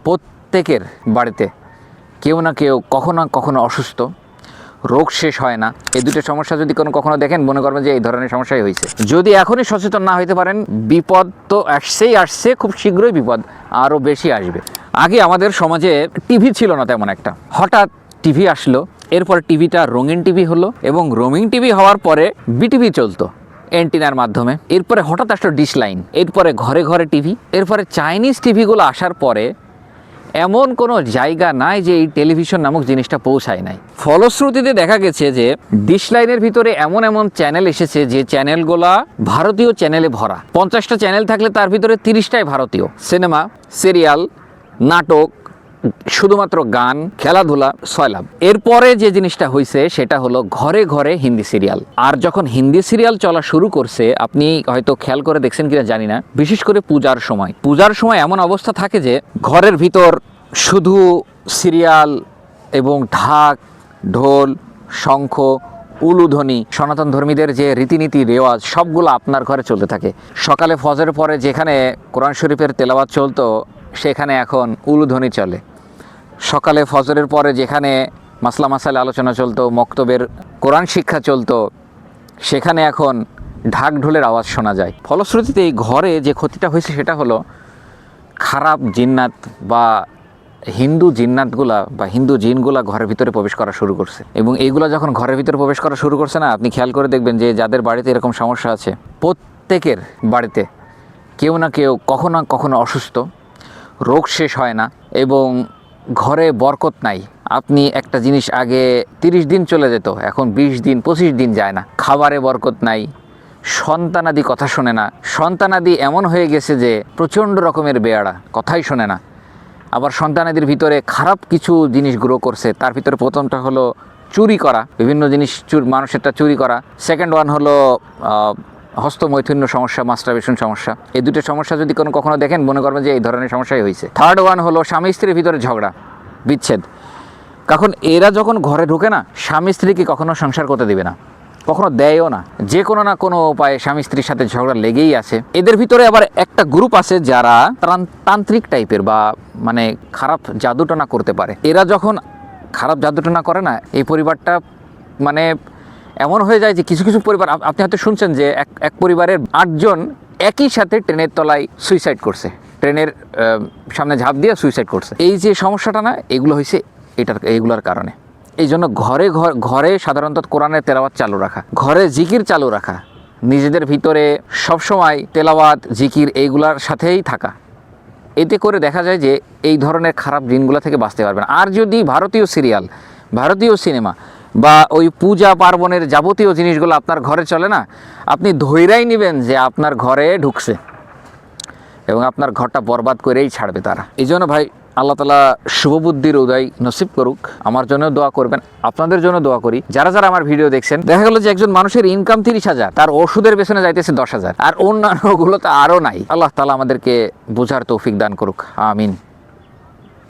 প্রত্যেকের বাড়িতে কেউ না কেউ কখনো না কখনো অসুস্থ, রোগ শেষ হয় না। এই দুটো সমস্যা যদি কখনো দেখেন, মনে করবেন যে এই ধরনের সমস্যাই হয়েছে। যদি এখনই সচেতন না হইতে পারেন, বিপদ তো আসছে, খুব শীঘ্রই বিপদ আরও বেশি আসবে। আগে আমাদের সমাজে টিভি ছিল না তেমন একটা, হঠাৎ টিভি আসলো, এরপরে টিভিটা রঙিন টিভি হলো এবং রঙিন টিভি হওয়ার পরে বিটিভি চলতো অ্যান্টিনার মাধ্যমে। এরপরে হঠাৎ আসলো ডিশ লাইন, এরপরে ঘরে ঘরে টিভি, এরপরে চাইনিজ টিভিগুলো আসার পরে এমন কোনো জায়গা নাই যে এই টেলিভিশন নামক জিনিসটা পৌঁছায় নাই। ফলশ্রুতিতে দেখা গেছে যে ডিশ লাইনের ভিতরে এমন এমন চ্যানেল এসেছে যে চ্যানেলগুলা ভারতীয় চ্যানেলে ভরা। 50টা চ্যানেল থাকলে তার ভিতরে 30টাই ভারতীয়। সিনেমা, সিরিয়াল, নাটক, শুধুমাত্র গান, খেলাধুলা, সয়লাভ। এরপরে যে জিনিসটা হয়েছে সেটা হলো ঘরে ঘরে হিন্দি সিরিয়াল। আর যখন হিন্দি সিরিয়াল চলা শুরু করছে, আপনি হয়তো খেয়াল করে দেখছেন কিনা জানি না, বিশেষ করে পূজার সময় এমন অবস্থা থাকে যে ঘরের ভিতর শুধু সিরিয়াল এবং ঢাক, ঢোল, শঙ্খ, উলুধ্বনি, সনাতন ধর্মীদের যে রীতিনীতি রেওয়াজ সবগুলো আপনার ঘরে চলতে থাকে। সকালে ফজরের পরে যেখানে কোরআন শরীফের তেলাওয়াত চলতো, সেখানে এখন উলুধ্বনি চলে। সকালে ফজরের পরে যেখানে মাসলা মাসালে আলোচনা চলতো, মক্তবের কোরআন শিক্ষা চলতো, সেখানে এখন ঢাক ঢোলের আওয়াজ শোনা যায়। ফলশ্রুতিতে এই ঘরে যে ক্ষতিটা হয়েছে সেটা হলো খারাপ জিন্নাত বা হিন্দু জিন্নাতগুলা বা হিন্দু জিনগুলা ঘরের ভিতরে প্রবেশ করা শুরু করছে। এবং এইগুলা যখন ঘরের ভিতরে প্রবেশ করা শুরু করছে না, আপনি খেয়াল করে দেখবেন যে যাদের বাড়িতে এরকম সমস্যা আছে, প্রত্যেকের বাড়িতে কেউ না কেউ কখনো না কখনো অসুস্থ, রোগ শেষ হয় না এবং ঘরে বরকত নাই। আপনি একটা জিনিস আগে 30 দিন চলে যেত, এখন 20 দিন 25 দিন যায় না। খাবারে বরকত নাই, সন্তানাদি কথা শোনে না। সন্তানাদি এমন হয়ে গেছে যে প্রচণ্ড রকমের বেয়াড়া, কথাই শোনে না। আবার সন্তানাদির ভিতরে খারাপ কিছু জিনিস গ্রো করছে। তার ভিতরে প্রথমটা হলো চুরি করা, বিভিন্ন জিনিস মানুষেরটা চুরি করা। সেকেন্ড ওয়ান হলো হস্তমৈথুন্য সমস্যা, মাস্টারবেশন সমস্যা। এই দুটো সমস্যা যদি কখনো দেখেন, মনে করবেন যে এই ধরনের সমস্যাই হয়েছে। থার্ড ওয়ান হলো স্বামী স্ত্রীর ভিতরে ঝগড়া, বিচ্ছেদ। কারণ এরা যখন ঘরে ঢুকে না, স্বামী স্ত্রীকে কখনো সংসার করতে দিবে না, কখনো দেয়ও না। যে কোনো না কোনো উপায়ে স্বামী স্ত্রীর সাথে ঝগড়া লেগেই আছে। এদের ভিতরে আবার একটা গ্রুপ আছে যারা তান্ত্রিক টাইপের বা মানে খারাপ জাদুটনা করতে পারে। এরা যখন খারাপ জাদুটনা করে না, এই পরিবারটা মানে এমন হয়ে যায় যে কিছু কিছু পরিবার, আপনি হয়তো শুনছেন যে এক পরিবারের 8 জন একই সাথে ট্রেনের তলায় সুইসাইড করছে, ট্রেনের সামনে ঝাঁপ দিয়ে সুইসাইড করছে। এই যে সমস্যাটা না, এগুলো হয়েছে এইগুলোর কারণে। এই জন্য ঘরে সাধারণত কোরআনের তেলাওয়াত চালু রাখা, ঘরে জিকির চালু রাখা, নিজেদের ভিতরে সবসময় তেলাওয়াত জিকির এইগুলার সাথেই থাকা। এতে করে দেখা যায় যে এই ধরনের খারাপ দিনগুলো থেকে বাঁচতে পারবেন। আর যদি ভারতীয় সিরিয়াল, ভারতীয় সিনেমা বা ওই পূজা পার্বণের যাবতীয় জিনিসগুলো আপনার ঘরে চলে না, আপনি ধৈরাই নেবেন যে আপনার ঘরে ঢুকছে এবং আপনার ঘরটা বরবাদ করেই ছাড়বে তারা। এই জন্য ভাই, আল্লাহ তাআলা শুভবুদ্ধির উদয় নসিব করুক। আমার জন্য দোয়া করবেন, আপনাদের জন্য দোয়া করি। যারা যারা আমার ভিডিও দেখছেন, দেখা গেল যে একজন মানুষের ইনকাম 30,000, তার ওষুধের পেছনে যাইতেছে 10,000, আর অন্যান্যগুলো তো আরও নাই। আল্লাহ তাআলা আমাদেরকে বোঝার তৌফিক দান করুক, আমিন।